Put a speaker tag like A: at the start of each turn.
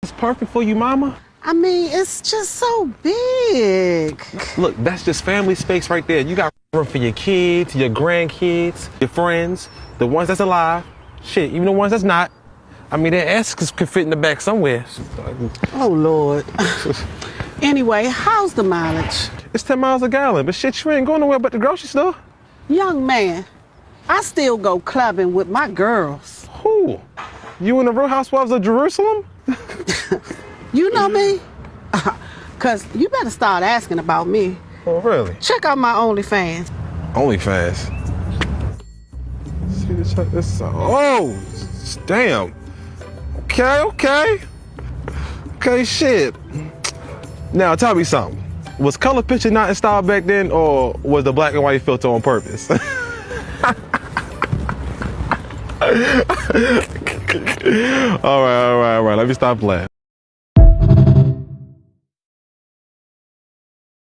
A: It's perfect for you, mama.
B: I mean, it's just so big.
A: Look, that's just family space right there. You got room for your kids, your grandkids, your friends, the ones that's alive. Shit, even the ones that's not. I mean, their asses could fit in the back somewhere.
B: Oh, Lord. Anyway, how's the mileage?
A: It's 10 miles a gallon, but shit, you ain't going nowhere but the grocery store.
B: Young man, I still go clubbing with my girls.
A: Who? You and the Real Housewives of Jerusalem?
B: You know me? Cause you better start asking about me.
A: Oh, really?
B: Check out my OnlyFans.
A: OnlyFans. See the check this out. Oh, damn. Okay, shit. Now, tell me something. Was color picture not in style back then, or was the black and white filter on purpose? All right. Let me stop playing.